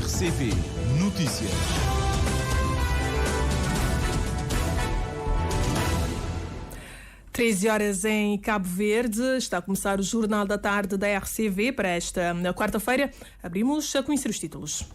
RCV Notícias. Treze horas em Cabo Verde. Está a começar o Jornal da Tarde da RCV para esta quarta-feira. Abrimos a conhecer os títulos.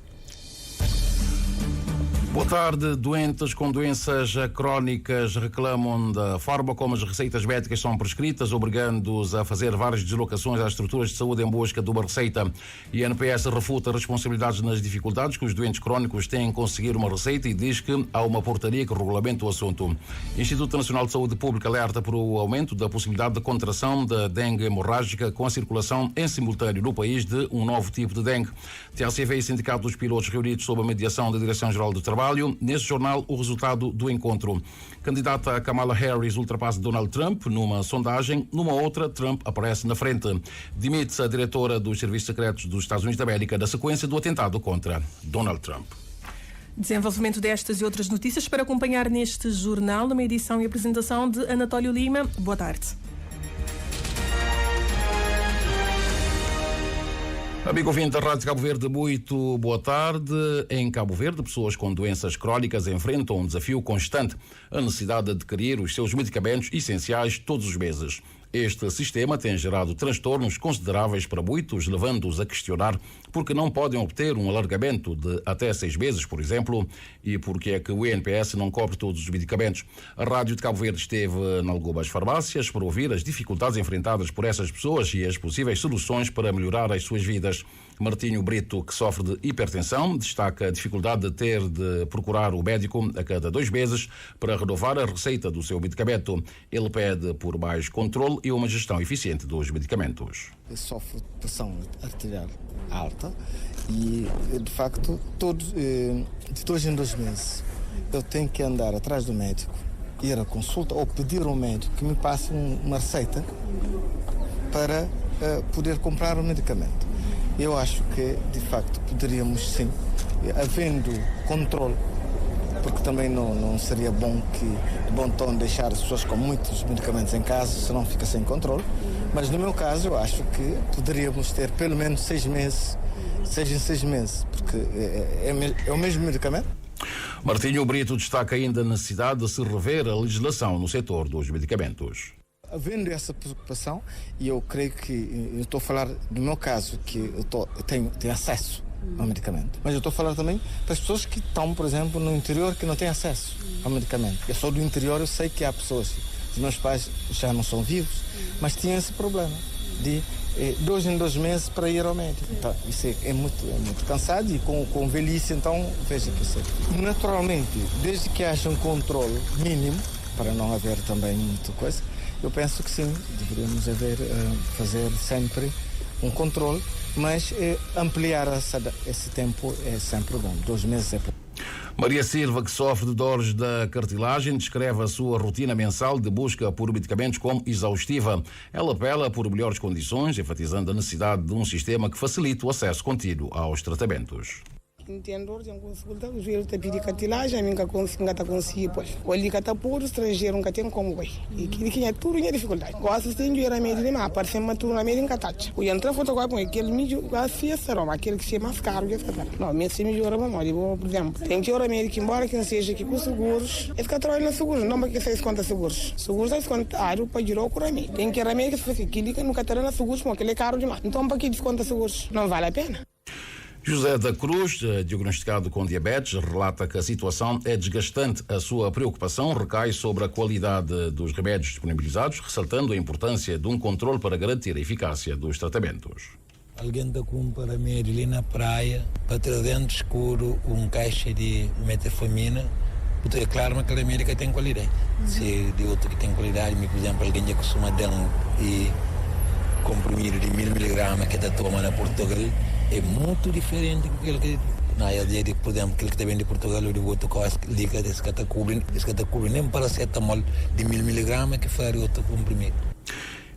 Boa tarde. Doentes com doenças crónicas reclamam da forma como as receitas médicas são prescritas, obrigando-os a fazer várias deslocações às estruturas de saúde em busca de uma receita. E a ANPS refuta responsabilidades nas dificuldades que os doentes crónicos têm em conseguir uma receita e diz que há uma portaria que regulamenta o assunto. O Instituto Nacional de Saúde Pública alerta para o aumento da possibilidade de contração da dengue hemorrágica com a circulação em simultâneo no país de um novo tipo de dengue. TLCV e Sindicato dos Pilotos reunidos sob a mediação da Direção-Geral do Trabalho. Nesse jornal, o resultado do encontro. Candidata Kamala Harris ultrapassa Donald Trump numa sondagem, numa outra, Trump aparece na frente. Dimite-se a diretora dos Serviços Secretos dos Estados Unidos da América na sequência do atentado contra Donald Trump. Desenvolvimento destas e outras notícias para acompanhar neste jornal, numa edição e apresentação de Anatólio Lima. Boa tarde. Amigo ouvinte da Rádio Cabo Verde, muito boa tarde. Em Cabo Verde, pessoas com doenças crónicas enfrentam um desafio constante, a necessidade de adquirir os seus medicamentos essenciais todos os meses. Este sistema tem gerado transtornos consideráveis para muitos, levando-os a questionar porque não podem obter um alargamento de até 6 meses, por exemplo, e porque é que o INPS não cobre todos os medicamentos. A Rádio de Cabo Verde esteve em algumas farmácias para ouvir as dificuldades enfrentadas por essas pessoas e as possíveis soluções para melhorar as suas vidas. Martinho Brito, que sofre de hipertensão, destaca a dificuldade de ter de procurar o médico a cada 2 meses para renovar a receita do seu medicamento. Ele pede por mais controle e uma gestão eficiente dos medicamentos. Eu sofro de pressão arterial alta e, de facto, de 2 em 2 meses eu tenho que andar atrás do médico, ir à consulta ou pedir ao médico que me passe uma receita para poder comprar o medicamento. Eu acho que, de facto, poderíamos sim, havendo controle, porque também não seria bom de bom tom deixar as pessoas com muitos medicamentos em casa, senão fica sem controle. Mas no meu caso, eu acho que poderíamos ter pelo menos 6 meses, 6 em 6 meses, porque é o mesmo medicamento. Martinho Brito destaca ainda a necessidade de se rever a legislação no setor dos medicamentos. Havendo essa preocupação, e eu creio que, eu estou a falar do meu caso, que eu tenho acesso ao medicamento. Mas eu estou a falar também das pessoas que estão, por exemplo, no interior que não têm acesso ao medicamento. Eu sou do interior, eu sei que há pessoas, os meus pais já não são vivos, mas tinham esse problema de 2 em 2 meses para ir ao médico. Então, isso é muito cansado e com velhice, então, veja que isso é. Naturalmente, desde que haja um controle mínimo, para não haver também muita coisa, eu penso que sim, deveríamos fazer sempre um controle, mas ampliar esse tempo é sempre bom. 2 meses é bom. Maria Silva, que sofre de dores da cartilagem, descreve a sua rotina mensal de busca por medicamentos como exaustiva. Ela apela por melhores condições, enfatizando a necessidade de um sistema que facilite o acesso contínuo aos tratamentos. Entendo, tem consulta, os filhos têm pedido cartilagem, a minha consigo conseguir, pois. O ali que está por estrangeiro, nunca tem como, pois. E que é tudo em dificuldade. Gosto de ir a média de má, parece uma turma média em catacha. O entra foto com aquele mídio, assim, aquele que é mais caro, que é não, mas se melhora a memória, por exemplo. Tem que ir a média, embora que não seja aqui com seguros, é ficar trabalhando seguros, não porque 6 contas seguros. Seguros é descontado para girar o curame. Tem que ir a média, se fosse aquilo que nunca terá seguros, porque ele é caro demais. Então, para que desconta seguros? Não vale a pena. José da Cruz, diagnosticado com diabetes, relata que a situação é desgastante. A sua preocupação recai sobre a qualidade dos remédios disponibilizados, ressaltando a importância de um controle para garantir a eficácia dos tratamentos. Alguém está com um remédio ali na praia, para ter dentro escuro caixa de metformina, porque é claro que aquele remédio tem qualidade. Se de outro que tem qualidade, por exemplo, alguém já costuma dar comprimido de 1000 mg que está tomando na Portugal, é muito diferente do que na ideia, por exemplo, aquele que está vindo de Portugal ou de outro coisa, liga desse que está cobrindo nem paracetamol de 1000 mg que faz outro comprimido.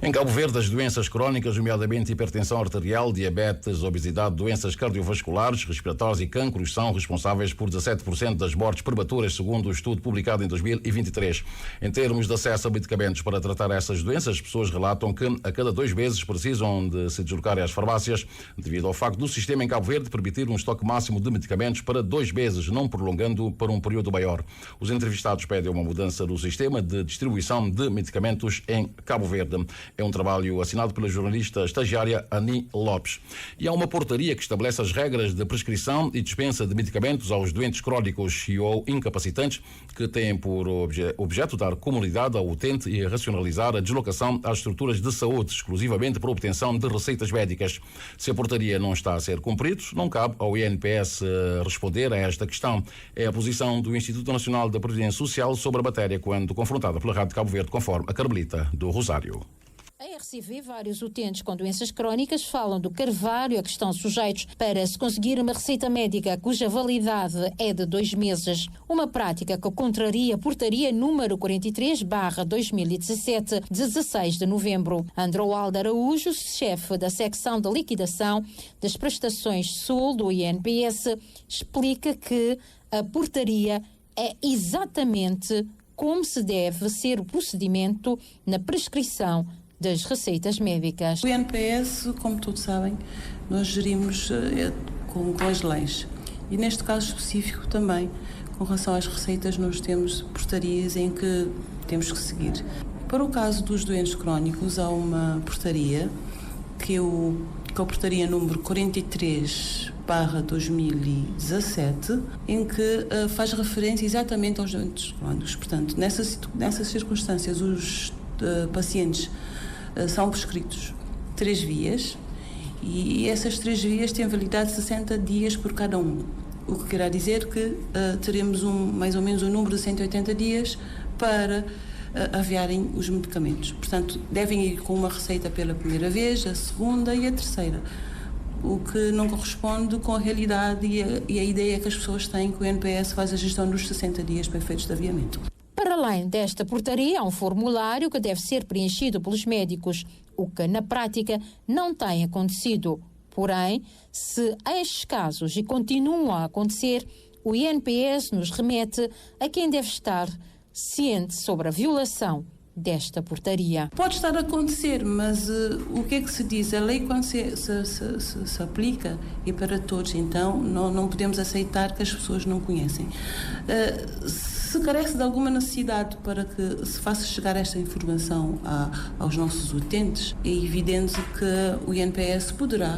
Em Cabo Verde, as doenças crónicas, nomeadamente hipertensão arterial, diabetes, obesidade, doenças cardiovasculares, respiratórias e cancros, são responsáveis por 17% das mortes prematuras, segundo o estudo publicado em 2023. Em termos de acesso a medicamentos para tratar essas doenças, as pessoas relatam que a cada 2 meses precisam de se deslocar às farmácias, devido ao facto do sistema em Cabo Verde permitir um estoque máximo de medicamentos para 2 meses, não prolongando para um período maior. Os entrevistados pedem uma mudança do sistema de distribuição de medicamentos em Cabo Verde. É um trabalho assinado pela jornalista estagiária Ani Lopes. E há uma portaria que estabelece as regras de prescrição e dispensa de medicamentos aos doentes crónicos e ou incapacitantes, que têm por objeto dar comunidade ao utente e racionalizar a deslocação às estruturas de saúde, exclusivamente para obtenção de receitas médicas. Se a portaria não está a ser cumprida, não cabe ao INPS responder a esta questão. É a posição do Instituto Nacional da Previdência Social sobre a matéria, quando confrontada pela Rádio Cabo Verde, conforme a Carmelita do Rosário. A RCV, vários utentes com doenças crónicas falam do carvalho a que estão sujeitos para se conseguir uma receita médica cuja validade é de 2 meses. Uma prática que contraria a portaria número 43/2017, 16 de novembro. Androaldo Araújo, chefe da secção de liquidação das prestações Sul do INPS, explica que a portaria é exatamente como se deve ser o procedimento na prescrição das receitas médicas. O INPS, como todos sabem, nós gerimos com as leis. E neste caso específico também, com relação às receitas, nós temos portarias em que temos que seguir. Para o caso dos doentes crónicos, há uma portaria, que é a portaria número 43/2017, em que faz referência exatamente aos doentes crónicos. Portanto, nessas circunstâncias, os pacientes são prescritos 3 vias e essas 3 vias têm validade de 60 dias por cada um. O que quer dizer que teremos mais ou menos um número de 180 dias para aviarem os medicamentos. Portanto, devem ir com uma receita pela primeira vez, a segunda e a terceira, o que não corresponde com a realidade e a ideia que as pessoas têm que o INPS faz a gestão dos 60 dias para efeitos de aviamento. Para além desta portaria, há um formulário que deve ser preenchido pelos médicos, o que na prática não tem acontecido. Porém, se estes casos e continuam a acontecer, o INPS nos remete a quem deve estar ciente sobre a violação desta portaria. Pode estar a acontecer, mas o que é que se diz? A lei, quando se aplica, é para todos, então não podemos aceitar que as pessoas não conhecem. Se carece de alguma necessidade para que se faça chegar esta informação aos nossos utentes, é evidente que o INPS poderá,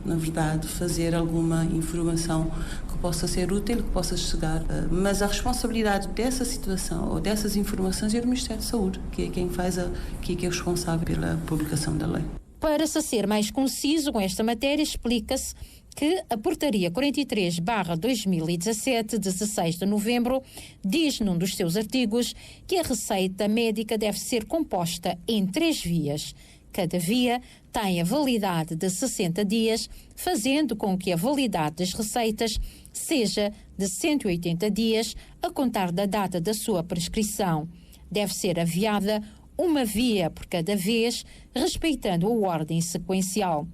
na verdade, fazer alguma informação que possa ser útil, que possa chegar, mas a responsabilidade dessa situação ou dessas informações é do Ministério da Saúde, que é quem faz, que é responsável pela publicação da lei. Para se ser mais conciso com esta matéria, explica-se que a portaria 43/2017, 16 de novembro, diz num dos seus artigos que a receita médica deve ser composta em 3 vias. Cada via tem a validade de 60 dias, fazendo com que a validade das receitas seja de 180 dias a contar da data da sua prescrição. Deve ser aviada uma via por cada vez, respeitando a ordem sequencial.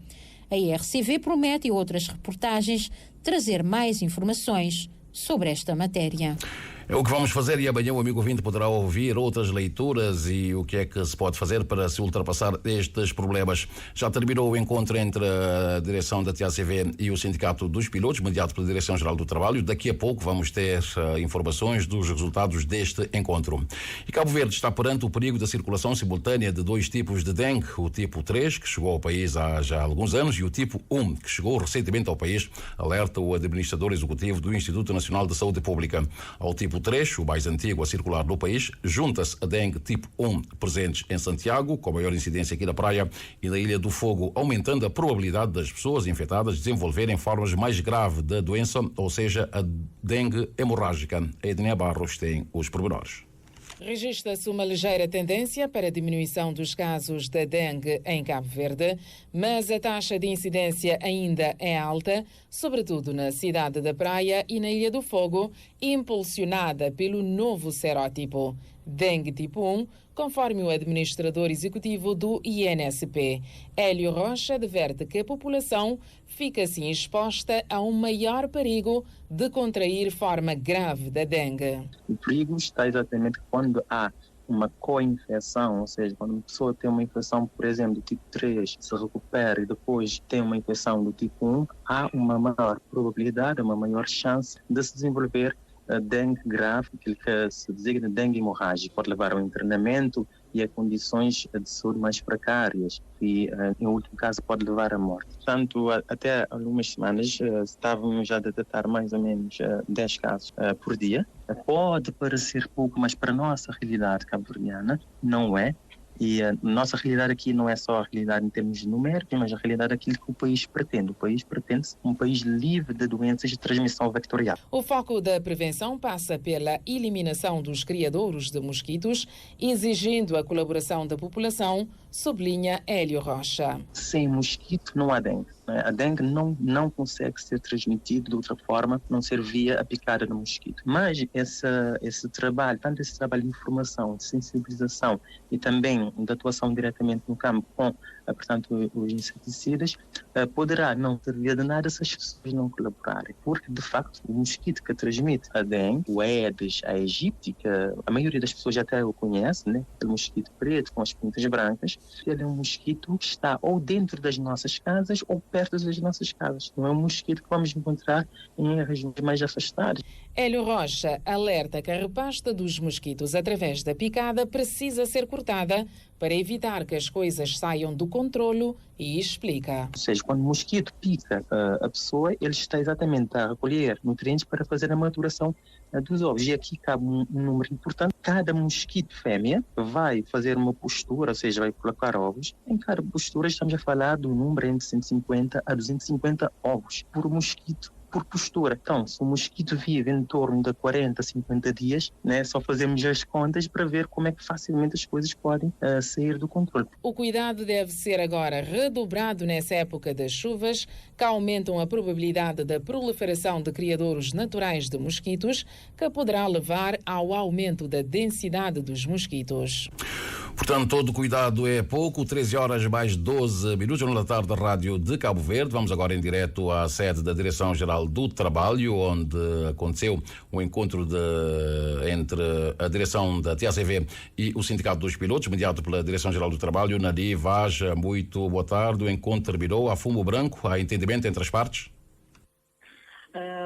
A RCV promete, em outras reportagens, trazer mais informações sobre esta matéria. É o que vamos fazer e amanhã o amigo ouvinte poderá ouvir outras leituras e o que é que se pode fazer para se ultrapassar estes problemas. Já terminou o encontro entre a direção da TACV e o Sindicato dos Pilotos, mediado pela Direção-Geral do Trabalho. Daqui a pouco vamos ter informações dos resultados deste encontro. E Cabo Verde está perante o perigo da circulação simultânea de 2 tipos de dengue, o tipo 3, que chegou ao país há já alguns anos, e o tipo 1, que chegou recentemente ao país, alerta o administrador executivo do Instituto Nacional de Saúde Pública. Ao tipo 3, o mais antigo a circular no país, junta-se a dengue tipo 1, presentes em Santiago, com maior incidência aqui na praia e na Ilha do Fogo, aumentando a probabilidade das pessoas infectadas desenvolverem formas mais graves da doença, ou seja, a dengue hemorrágica. A Ednea Barros tem os pormenores. Registra-se uma ligeira tendência para a diminuição dos casos de dengue em Cabo Verde, mas a taxa de incidência ainda é alta, sobretudo na cidade da Praia e na Ilha do Fogo, impulsionada pelo novo serótipo. dengue tipo 1, conforme o administrador executivo do INSP. Hélio Rocha adverte que a população fica assim exposta a um maior perigo de contrair forma grave da dengue. O perigo está exatamente quando há uma co-infecção, ou seja, quando uma pessoa tem uma infecção, por exemplo, do tipo 3, se recupera e depois tem uma infecção do tipo 1, há uma maior probabilidade, uma maior chance de se desenvolver dengue grave, aquilo que se designa dengue hemorrágica, pode levar ao internamento e a condições de saúde mais precárias e, em último caso, pode levar à morte. Portanto, até algumas semanas estávamos a detectar mais ou menos 10 casos por dia. Pode parecer pouco, mas para a nossa realidade cabo-verdiana não é. E a nossa realidade aqui não é só a realidade em termos numéricos, mas a realidade daquilo que o país pretende. O país pretende um país livre de doenças de transmissão vectorial. O foco da prevenção passa pela eliminação dos criadouros de mosquitos, exigindo a colaboração da população, sublinha Hélio Rocha. Sem mosquito não há dengue. A dengue não consegue ser transmitida de outra forma, não ser via a picada do mosquito. Mas esse trabalho, tanto esse trabalho de informação, de sensibilização e também de atuação diretamente no campo com, portanto, os inseticidas, poderá não servir de nada se as pessoas não colaborarem. Porque, de facto, o mosquito que transmite a dengue, o Aedes aegypti, a maioria das pessoas até o conhece, né? Aquele mosquito preto com as pintas brancas, ele é um mosquito que está ou dentro das nossas casas ou perto das nossas casas. Não é um mosquito que vamos encontrar em regiões mais afastadas. Hélio Rocha alerta que a repasta dos mosquitos através da picada precisa ser cortada para evitar que as coisas saiam do controlo e explica. Ou seja, quando o mosquito pica a pessoa, ele está exatamente a recolher nutrientes para fazer a maturação dos ovos. E aqui cabe um número importante. Cada mosquito fêmea vai fazer uma postura, ou seja, vai colocar ovos. Em cada postura estamos a falar do número entre 150 a 250 ovos por mosquito, por postura. Então, se o mosquito vive em torno de 40, 50 dias, né, só fazemos as contas para ver como é que facilmente as coisas podem sair do controle. O cuidado deve ser agora redobrado nessa época das chuvas, que aumentam a probabilidade da proliferação de criadouros naturais de mosquitos, que poderá levar ao aumento da densidade dos mosquitos. Portanto, todo cuidado é pouco. 13 horas mais 12 minutos, Jornal da Tarde da Rádio de Cabo Verde. Vamos agora em direto à sede da Direção-Geral do Trabalho, onde aconteceu um encontro entre a direção da TACV e o Sindicato dos Pilotos, mediado pela Direção-Geral do Trabalho. Nadi Vaz, muito boa tarde. O encontro terminou a fumo branco, há entendimento entre as partes?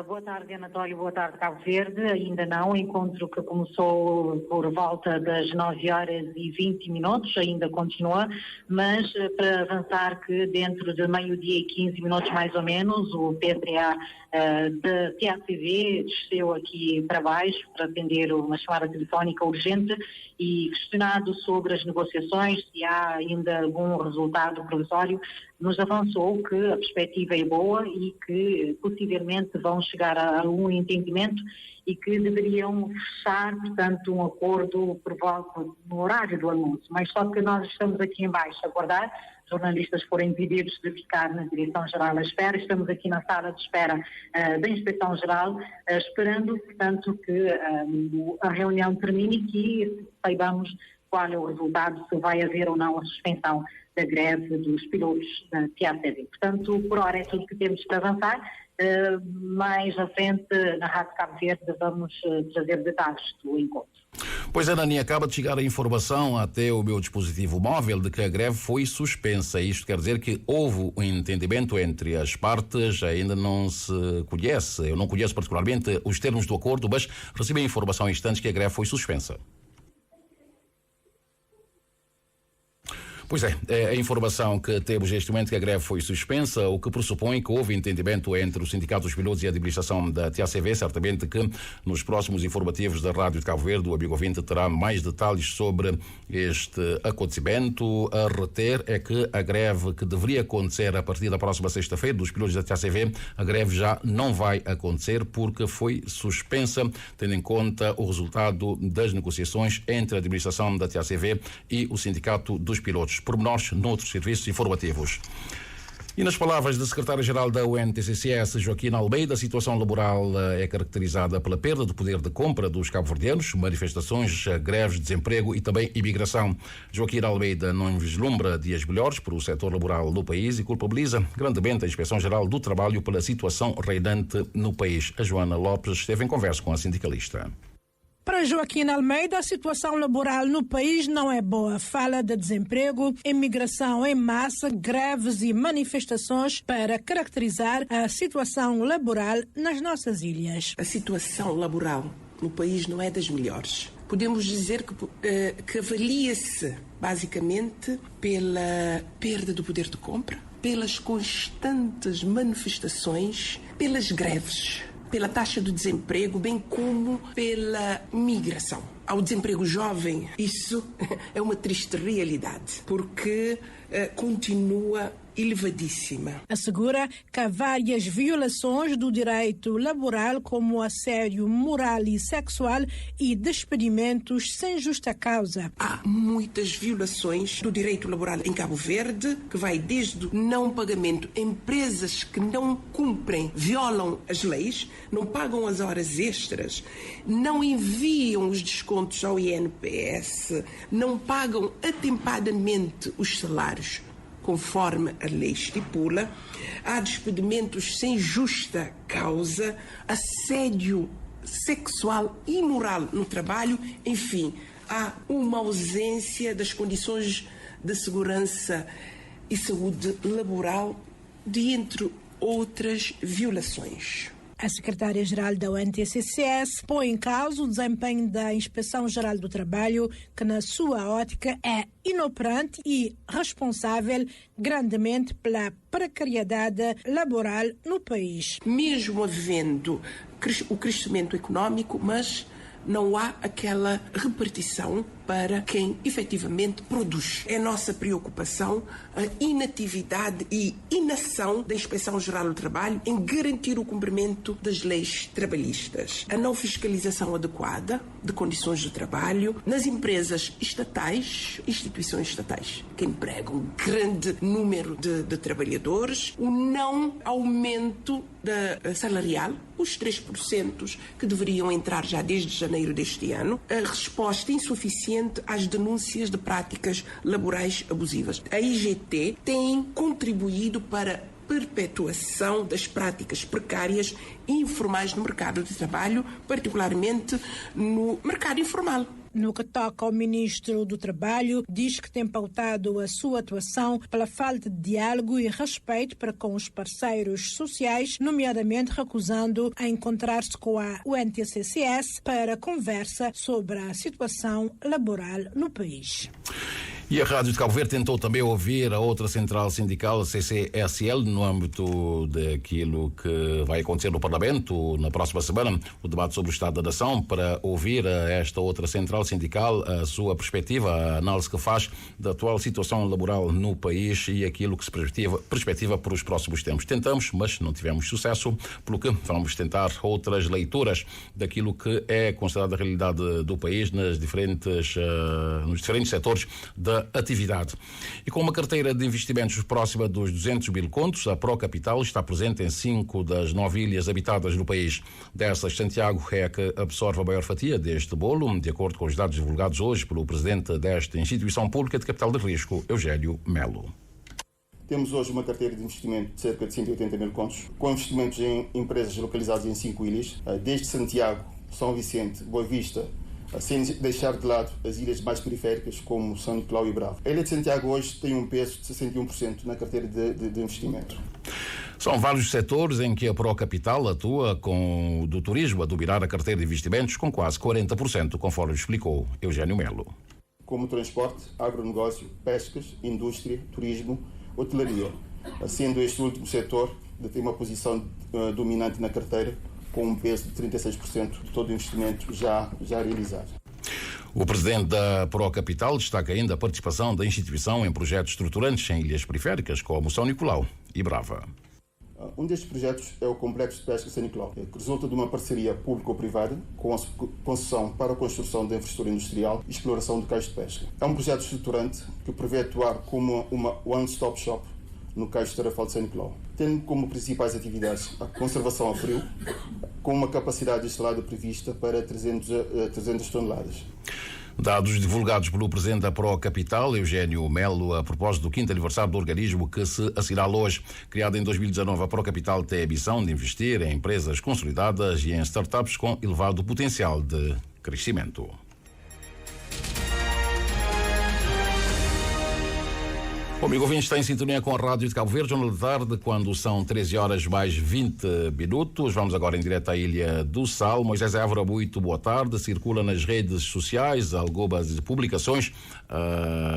Boa tarde, Anatólio. Boa tarde, Cabo Verde. Ainda não. O encontro que começou por volta das 9h20, ainda continua, mas para avançar que dentro de meio-dia e 15 minutos mais ou menos, o PSA da TACV desceu aqui para baixo para atender uma chamada telefónica urgente e questionado sobre as negociações, se há ainda algum resultado provisório, nos avançou que a perspectiva é boa e que possivelmente vão chegar a um entendimento e que deveriam fechar, portanto, um acordo por volta no horário do almoço. Mas só que nós estamos aqui em baixo a aguardar, jornalistas foram impedidos de ficar na Direção-Geral à espera, estamos aqui na sala de espera da Inspeção-Geral, esperando, portanto, que a reunião termine e que saibamos qual é o resultado, se vai haver ou não a suspensão da greve dos pilotos da TACV. Portanto, por hora é tudo que temos para avançar. Mais à frente, na Rádio Cabo Verde, vamos trazer detalhes do encontro. Pois é, Nani, acaba de chegar a informação até o meu dispositivo móvel de que a greve foi suspensa. Isto quer dizer que houve um entendimento entre as partes, ainda não se conhece, eu não conheço particularmente os termos do acordo, mas recebi a informação há instantes que a greve foi suspensa. Pois é a informação que temos neste momento, que a greve foi suspensa, o que pressupõe que houve entendimento entre o Sindicato dos Pilotos e a administração da TACV. Certamente que nos próximos informativos da Rádio de Cabo Verde, o amigo ouvinte terá mais detalhes sobre este acontecimento. A reter é que a greve que deveria acontecer a partir da próxima sexta-feira dos pilotos da TACV, a greve já não vai acontecer porque foi suspensa, tendo em conta o resultado das negociações entre a administração da TACV e o Sindicato dos Pilotos. Pormenores noutros serviços informativos. E nas palavras da secretária-geral da UNTCCS, Joaquina Almeida, a situação laboral é caracterizada pela perda do poder de compra dos cabo-verdianos, manifestações, greves, desemprego e também imigração. Joaquina Almeida não vislumbra dias melhores para o setor laboral no país e culpabiliza grandemente a Inspeção-Geral do Trabalho pela situação reinante no país. A Joana Lopes esteve em conversa com a sindicalista. Para Joaquina Almeida, a situação laboral no país não é boa. Fala de desemprego, imigração em massa, greves e manifestações para caracterizar a situação laboral nas nossas ilhas. A situação laboral no país não é das melhores. Podemos dizer que avalia-se basicamente pela perda do poder de compra, pelas constantes manifestações, pelas greves, pela taxa de desemprego, bem como pela migração. Ao desemprego jovem, isso é uma triste realidade, porque continua elevadíssima. Assegura que há várias violações do direito laboral, como assédio moral e sexual e despedimentos sem justa causa. Há muitas violações do direito laboral em Cabo Verde, que vai desde o não pagamento, empresas que não cumprem, violam as leis, não pagam as horas extras, não enviam os descontos ao INPS, não pagam atempadamente os salários conforme a lei estipula, há despedimentos sem justa causa, assédio sexual e moral no trabalho, enfim, há uma ausência das condições de segurança e saúde laboral, de entre outras violações. A secretária-geral da UNTCCS põe em causa o desempenho da Inspeção-Geral do Trabalho, que na sua ótica é inoperante e responsável grandemente pela precariedade laboral no país. Mesmo havendo o crescimento económico, mas não há aquela repartição para quem efetivamente produz. É nossa preocupação a inatividade e inação da Inspeção-Geral do Trabalho em garantir o cumprimento das leis trabalhistas. A não fiscalização adequada de condições de trabalho nas empresas estatais, instituições estatais, que empregam um grande número de trabalhadores, o não aumento salarial, os 3% que deveriam entrar já desde janeiro deste ano, a resposta insuficiente às denúncias de práticas laborais abusivas. A IGT tem contribuído para a perpetuação das práticas precárias e informais no mercado de trabalho, particularmente no mercado informal. No que toca ao ministro do Trabalho, diz que tem pautado a sua atuação pela falta de diálogo e respeito para com os parceiros sociais, nomeadamente recusando a encontrar-se com a UNTCCS para conversa sobre a situação laboral no país. E a Rádio de Cabo Verde tentou também ouvir a outra central sindical, a CCSL, no âmbito daquilo que vai acontecer no Parlamento na próxima semana, o debate sobre o Estado da Nação, para ouvir a esta outra central sindical a sua perspectiva, a análise que faz da atual situação laboral no país e aquilo que se perspectiva para os próximos tempos. Tentamos, mas não tivemos sucesso, pelo que vamos tentar outras leituras daquilo que é considerada a realidade do país nos diferentes setores da atividade. E com uma carteira de investimentos próxima dos 200 mil contos, a Procapital está presente em 5 das 9 ilhas habitadas no país. Dessas, Santiago é a que absorve a maior fatia deste bolo, de acordo com os dados divulgados hoje pelo presidente desta instituição pública de capital de risco, Eugênio Melo. Temos hoje uma carteira de investimento de cerca de 180 mil contos, com investimentos em empresas localizadas em 5 ilhas, desde Santiago, São Vicente, Boa Vista, sem deixar de lado as ilhas mais periféricas como São Nicolau e Bravo. A ilha de Santiago hoje tem um peso de 61% na carteira de investimento. São vários setores em que a Procapital atua, com o do turismo a dominar a carteira de investimentos com quase 40%, conforme explicou Eugênio Melo. Como transporte, agronegócio, pescas, indústria, turismo, hotelaria, sendo este último setor de ter uma posição dominante na carteira, com um peso de 36% de todo o investimento já realizado. O presidente da Procapital destaca ainda a participação da instituição em projetos estruturantes em ilhas periféricas, como São Nicolau e Brava. Um destes projetos é o Complexo de Pesca São Nicolau, que resulta de uma parceria público-privada com a concessão para a construção de infraestrutura industrial e exploração de cais de pesca. É um projeto estruturante que prevê atuar como uma one-stop shop no Cais Tarrafal de São Nicolau, tendo como principais atividades a conservação a frio, com uma capacidade instalada prevista para 300 toneladas. Dados divulgados pelo presidente da Procapital, Eugênio Melo, a propósito do 5º aniversário do organismo que se assinala hoje. Criada em 2019, a Procapital tem a ambição de investir em empresas consolidadas e em startups com elevado potencial de crescimento. O amigo ouvinte está em sintonia com a Rádio de Cabo Verde, Jornal da Tarde, quando são 13 horas mais 20 minutos. Vamos agora em direto à Ilha do Sal. Moisés Évora, muito boa tarde. Circula nas redes sociais algumas publicações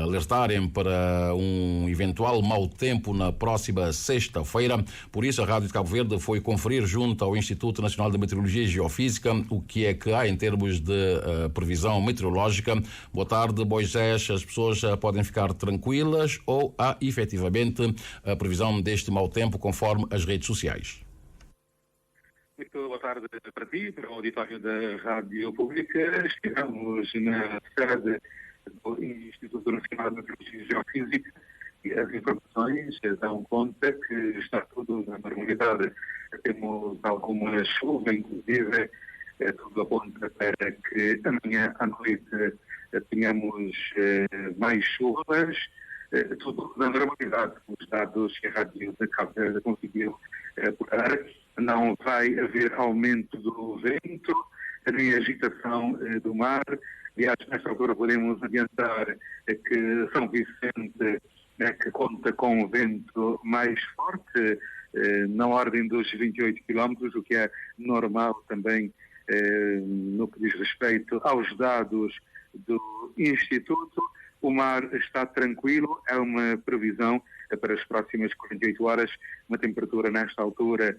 alertarem para um eventual mau tempo na próxima sexta-feira. Por isso, a Rádio de Cabo Verde foi conferir junto ao Instituto Nacional de Meteorologia e Geofísica o que é que há em termos de previsão meteorológica. Boa tarde, Moisés. As pessoas podem ficar tranquilas ou há efetivamente a previsão deste mau tempo conforme as redes sociais? Muito boa tarde para ti, para o auditório da Rádio Pública. Estivemos na sede do Instituto Nacional de Meteorologia e Geofísica e as informações dão conta que está tudo na normalidade. Temos alguma chuva, inclusive tudo aponta para que amanhã à noite tenhamos mais chuvas. Tudo na normalidade, os dados que a Rádio de Cabo Verde conseguiu apurar. Não vai haver aumento do vento, nem agitação do mar. Aliás, nesta altura podemos adiantar que São Vicente que conta com um vento mais forte, na ordem dos 28 km, o que é normal também no que diz respeito aos dados do Instituto. O mar está tranquilo, é uma previsão para as próximas 48 horas, uma temperatura nesta altura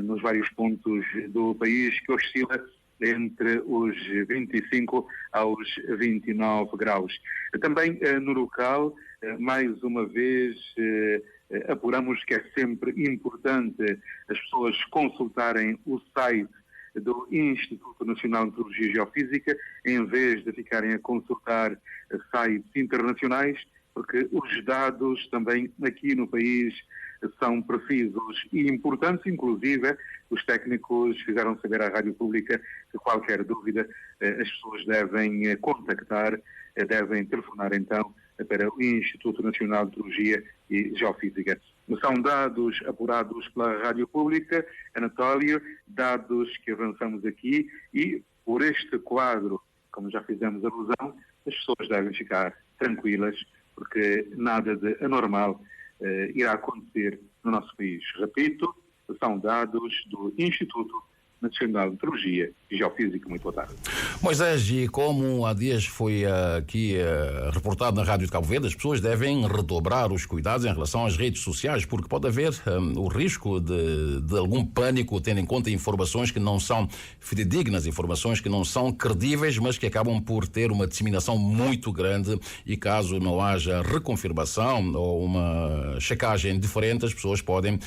nos vários pontos do país que oscila entre os 25 aos 29 graus. Também no local, mais uma vez, apuramos que é sempre importante as pessoas consultarem o site do Instituto Nacional de Meteorologia e Geofísica, em vez de ficarem a consultar sites internacionais, porque os dados também aqui no país são precisos e importantes. Inclusive, os técnicos fizeram saber à Rádio Pública que qualquer dúvida as pessoas devem contactar, devem telefonar então para o Instituto Nacional de Meteorologia e Geofísica. São dados apurados pela Rádio Pública, Anatólio, dados que avançamos aqui e por este quadro, como já fizemos alusão, as pessoas devem ficar tranquilas porque nada de anormal irá acontecer no nosso país. Repito, são dados do Instituto Nacional de Meteorologia e Geofísica. Muito boa tarde. Moisés, e como há dias foi aqui reportado na Rádio de Cabo Verde, as pessoas devem redobrar os cuidados em relação às redes sociais, porque pode haver o risco de algum pânico, tendo em conta informações que não são fidedignas, informações que não são credíveis, mas que acabam por ter uma disseminação muito grande e caso não haja reconfirmação ou uma checagem diferente, as pessoas podem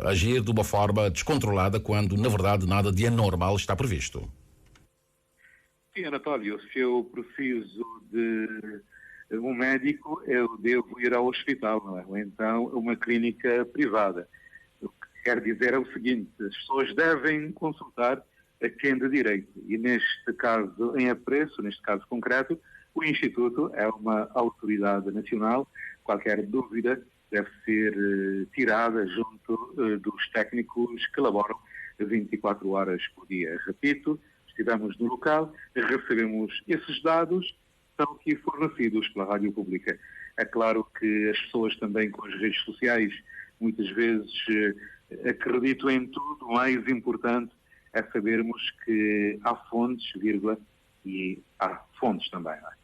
agir de uma forma descontrolada quando na verdade nada de anormal está previsto. Sim, Anatólio, se eu preciso de um médico, eu devo ir ao hospital, não é? Ou então a uma clínica privada. O que quer dizer é o seguinte, as pessoas devem consultar a quem de direito. E neste caso em apreço, neste caso concreto, o Instituto é uma autoridade nacional. Qualquer dúvida deve ser tirada junto dos técnicos que elaboram 24 horas por dia. Repito, estivemos no local, recebemos esses dados, são aqui fornecidos pela Rádio Pública. É claro que as pessoas também com as redes sociais muitas vezes acreditam em tudo. O mais importante é sabermos que há fontes, vírgula, e há fontes também, não é?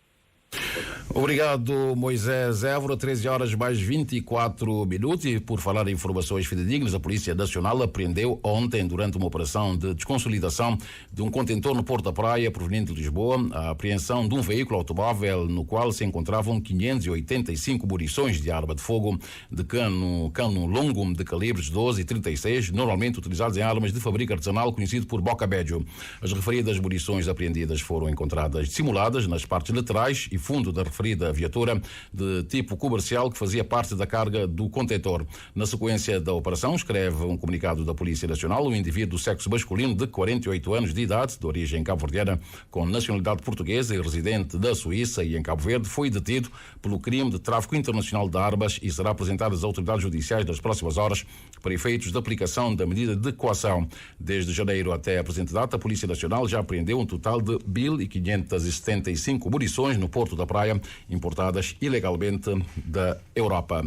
Obrigado, Moisés Évora. 13 horas mais 24 minutos. E por falar em informações fidedignas, a Polícia Nacional apreendeu ontem, durante uma operação de desconsolidação de um contentor no Porto da Praia, proveniente de Lisboa, a apreensão de um veículo automóvel no qual se encontravam 585 munições de arma de fogo de cano longo de calibres 12 e 36, normalmente utilizados em armas de fabrico artesanal conhecido por Boca Bédio. As referidas munições apreendidas foram encontradas dissimuladas nas partes laterais e fundo comando da referida viatura de tipo comercial que fazia parte da carga do contentor. Na sequência da operação, escreve um comunicado da Polícia Nacional, um indivíduo do sexo masculino de 48 anos de idade, de origem cabo-verdiana, com nacionalidade portuguesa e residente da Suíça e em Cabo Verde, foi detido pelo crime de tráfico internacional de armas e será apresentado às autoridades judiciais nas próximas horas para efeitos de aplicação da medida de coação. Desde janeiro até a presente data, a Polícia Nacional já apreendeu um total de 1.575 munições no Porto da Praia, importadas ilegalmente da Europa.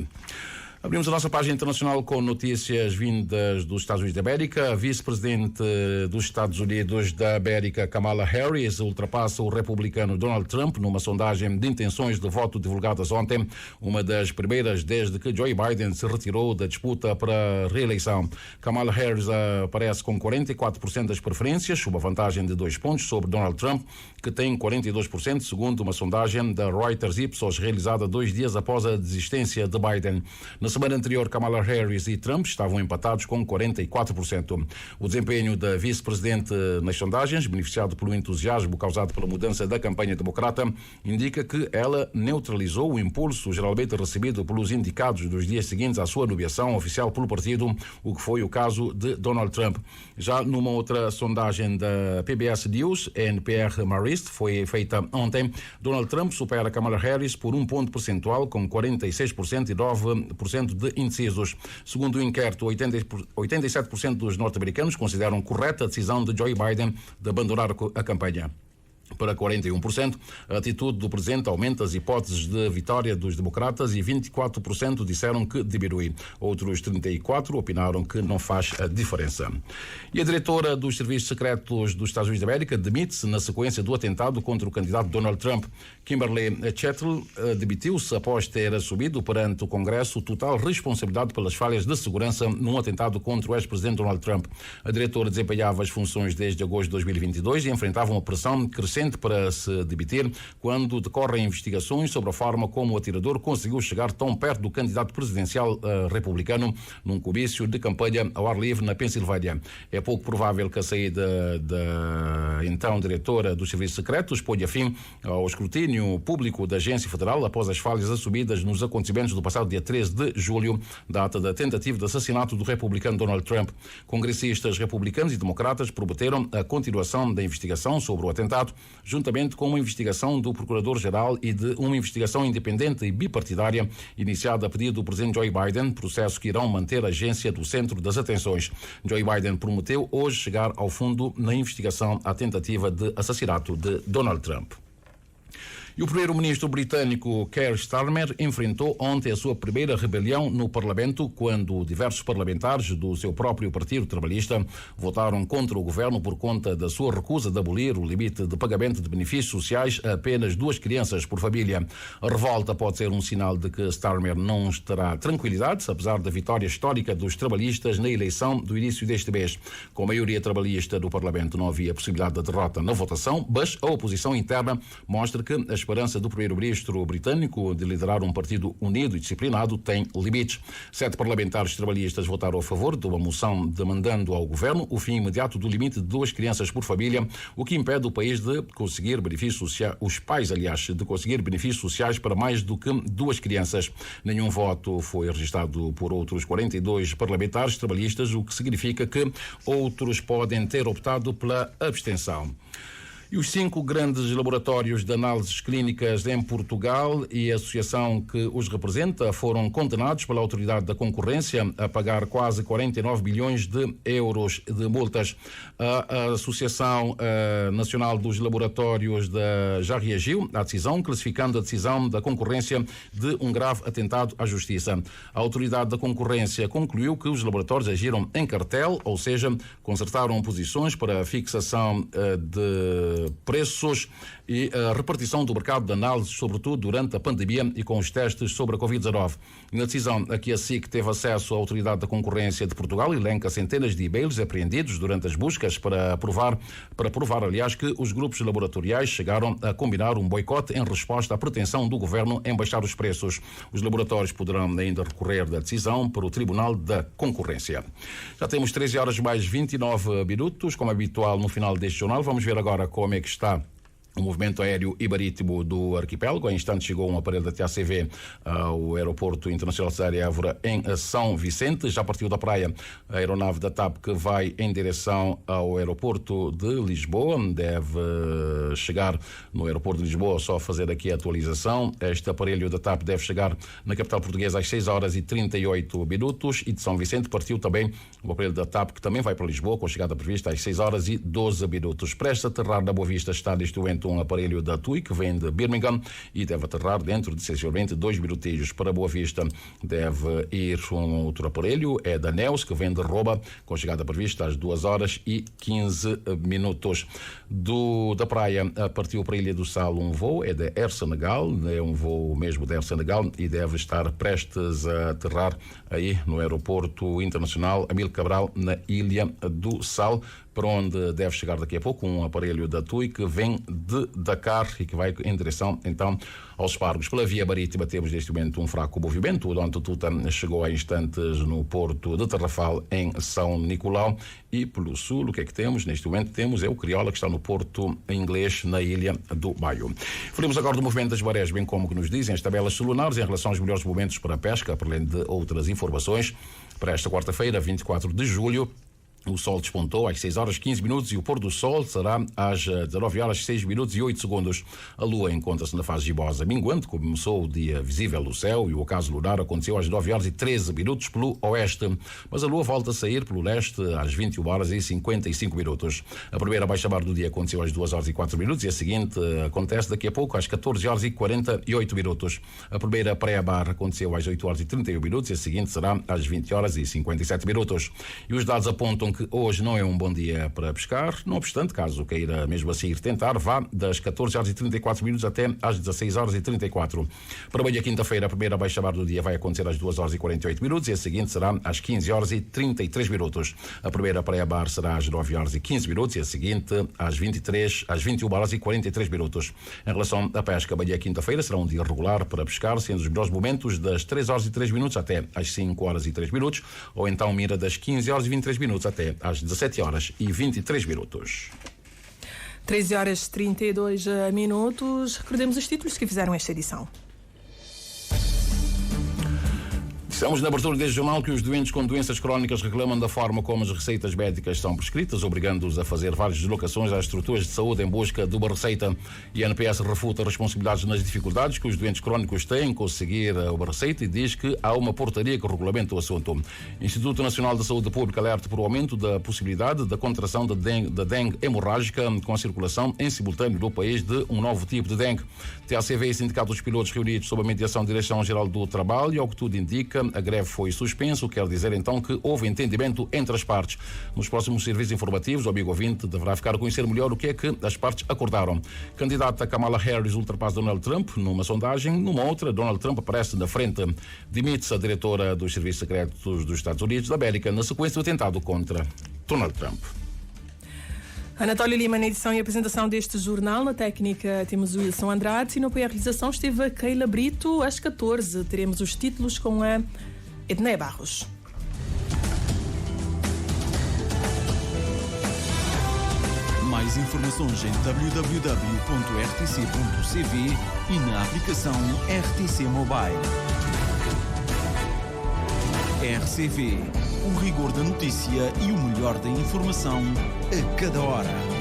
Abrimos a nossa página internacional com notícias vindas dos Estados Unidos da América. A vice-presidente dos Estados Unidos da América, Kamala Harris, ultrapassa o republicano Donald Trump numa sondagem de intenções de voto divulgadas ontem, uma das primeiras desde que Joe Biden se retirou da disputa para a reeleição. Kamala Harris aparece com 44% das preferências, uma vantagem de 2 pontos sobre Donald Trump, que tem 42%, segundo uma sondagem da Reuters Ipsos realizada 2 dias após a desistência de Biden. Na semana anterior, Kamala Harris e Trump estavam empatados com 44%. O desempenho da vice-presidente nas sondagens, beneficiado pelo entusiasmo causado pela mudança da campanha democrata, indica que ela neutralizou o impulso geralmente recebido pelos indicados dos dias seguintes à sua nomeação oficial pelo partido, o que foi o caso de Donald Trump. Já numa outra sondagem da PBS News, NPR Marist, foi feita ontem, Donald Trump supera Kamala Harris por 1 ponto percentual, com 46% e 9% de indecisos. Segundo o inquérito, 87% dos norte-americanos consideram correta a decisão de Joe Biden de abandonar a campanha. Para 41%, a atitude do presidente aumenta as hipóteses de vitória dos democratas e 24% disseram que diminui. Outros 34% opinaram que não faz a diferença. E a diretora dos Serviços Secretos dos Estados Unidos da América demite-se na sequência do atentado contra o candidato Donald Trump. Kimberly Chettle demitiu-se após ter assumido perante o Congresso total responsabilidade pelas falhas de segurança num atentado contra o ex-presidente Donald Trump. A diretora desempenhava as funções desde agosto de 2022 e enfrentava uma pressão crescente para se demitir quando decorrem investigações sobre a forma como o atirador conseguiu chegar tão perto do candidato presidencial republicano num comício de campanha ao ar livre na Pensilvânia. É pouco provável que a saída da então diretora dos Serviços Secretos ponha fim ao escrutínio público da Agência Federal após as falhas assumidas nos acontecimentos do passado dia 13 de julho, data da tentativa de assassinato do republicano Donald Trump. Congressistas republicanos e democratas prometeram a continuação da investigação sobre o atentado, juntamente com uma investigação do Procurador-Geral e de uma investigação independente e bipartidária iniciada a pedido do presidente Joe Biden, processo que irão manter a agência do centro das atenções. Joe Biden prometeu hoje chegar ao fundo na investigação à tentativa de assassinato de Donald Trump. E o primeiro-ministro britânico Keir Starmer enfrentou ontem a sua primeira rebelião no Parlamento quando diversos parlamentares do seu próprio Partido Trabalhista votaram contra o governo por conta da sua recusa de abolir o limite de pagamento de benefícios sociais a apenas 2 crianças por família. A revolta pode ser um sinal de que Starmer não terá tranquilidade, apesar da vitória histórica dos trabalhistas na eleição do início deste mês. Com a maioria trabalhista do Parlamento não havia possibilidade de derrota na votação, mas a oposição interna mostra que a esperança do primeiro-ministro britânico de liderar um partido unido e disciplinado tem limites. 7 parlamentares trabalhistas votaram a favor de uma moção demandando ao governo o fim imediato do limite de 2 crianças por família, o que impede o país de conseguir benefícios sociais, os pais, aliás, de conseguir benefícios sociais para mais do que 2 crianças. Nenhum voto foi registrado por outros 42 parlamentares trabalhistas, o que significa que outros podem ter optado pela abstenção. E os 5 grandes laboratórios de análises clínicas em Portugal e a associação que os representa foram condenados pela Autoridade da Concorrência a pagar quase 49 bilhões de euros de multas. A Associação Nacional dos Laboratórios já reagiu à decisão, classificando a decisão da concorrência de um grave atentado à justiça. A Autoridade da Concorrência concluiu que os laboratórios agiram em cartel, ou seja, concertaram posições para a fixação de preços e a repartição do mercado de análises, sobretudo durante a pandemia e com os testes sobre a Covid-19. Na decisão a que a SIC teve acesso, a Autoridade da Concorrência de Portugal elenca centenas de e-mails apreendidos durante as buscas para provar, aliás, que os grupos laboratoriais chegaram a combinar um boicote em resposta à pretensão do governo em baixar os preços. Os laboratórios poderão ainda recorrer da decisão para o Tribunal da Concorrência. Já temos 13 horas mais 29 minutos, como habitual no final deste jornal. Vamos ver agora como é que está O movimento aéreo e marítimo do arquipélago. Em instantes chegou um aparelho da TACV ao Aeroporto Internacional Cesário Évora em São Vicente. Já partiu da praia a aeronave da TAP que vai em direção ao aeroporto de Lisboa. Deve chegar no aeroporto de Lisboa, só fazer aqui a atualização. Este aparelho da TAP deve chegar na capital portuguesa às 6h38 e de São Vicente partiu também o aparelho da TAP que também vai para Lisboa com chegada prevista às 6h12. Prestes a aterrar na Boa Vista está neste momento um aparelho da TUI que vem de Birmingham e deve aterrar dentro de sensivelmente 2 minutinhos. Para Boa Vista deve ir um outro aparelho, é da Neus, que vem de Roba, com chegada prevista às 2h15. Da praia partiu para a Ilha do Sal um voo, é da Air Senegal, é um voo mesmo da Air Senegal e deve estar prestes a aterrar aí no Aeroporto Internacional Amílcar Cabral, na Ilha do Sal, para onde deve chegar daqui a pouco um aparelho da TUI que vem de Dakar e que vai em direção então aos Pargos. Pela via marítima temos neste momento um fraco movimento. O Dom Tututa chegou há instantes no porto de Tarrafal em São Nicolau e pelo sul o que é que temos? Neste momento temos o Criolla que está no porto inglês na Ilha do Baio. Falamos agora do movimento das marés, bem como que nos dizem as tabelas celulares em relação aos melhores momentos para a pesca, para além de outras informações. Para esta quarta-feira, 24 de julho, o sol despontou às 6h15 e o pôr do sol será às 19h06 e 8 segundos. A lua encontra-se na fase gibosa minguante, começou o dia visível no céu e o ocaso lunar aconteceu às 9h13 pelo oeste, mas a lua volta a sair pelo leste às 21h55. A primeira baixa-mar do dia aconteceu às 2h04 e a seguinte acontece daqui a pouco às 14h48. A primeira praia-bar aconteceu às 8h31 e a seguinte será às 20h57. E os dados apontam que hoje não é um bom dia para pescar, não obstante, caso queira mesmo assim ir tentar, vá das 14h34 até às 16h34. Para amanhã, quinta-feira, a primeira baixa-mar do dia vai acontecer às 2h48 e a seguinte será às 15h33. A primeira praia-bar será às 9h15 e a seguinte às 21h43. Em relação à pesca, amanhã, quinta-feira, será um dia regular para pescar, sendo os melhores momentos das 3h03 até às 5h03, ou então mira das 15h23 até às 17h23. 13h32. Recordemos os títulos que fizeram esta edição. Dissemos na abertura deste jornal que os doentes com doenças crónicas reclamam da forma como as receitas médicas são prescritas, obrigando-os a fazer várias deslocações às estruturas de saúde em busca de uma receita. E a ANPS refuta responsabilidades nas dificuldades que os doentes crónicos têm em conseguir uma receita e diz que há uma portaria que regulamenta o assunto. O Instituto Nacional da Saúde Pública alerta por o aumento da possibilidade da contração da dengue hemorrágica com a circulação em simultâneo no país de um novo tipo de dengue. TACV e Sindicato dos Pilotos reunidos sob a mediação da Direção-Geral do Trabalho e, ao que tudo indica, a greve foi suspenso, quer dizer então que houve entendimento entre as partes. Nos próximos serviços informativos, o amigo ouvinte deverá ficar a conhecer melhor o que é que as partes acordaram. Candidata Kamala Harris ultrapassa Donald Trump numa sondagem, numa outra, Donald Trump aparece na frente. Dimite-se a diretora dos Serviços Secretos dos Estados Unidos da América na sequência do atentado contra Donald Trump. Anatólia Lima na edição e apresentação deste jornal. Na técnica temos o Wilson Andrade e no apoio à realização esteve a Keila Brito. Às 14 teremos os títulos com a Edneia Barros. Mais informações em www.rtc.cv e na aplicação RTC Mobile. RCV, o rigor da notícia e o melhor da informação a cada hora.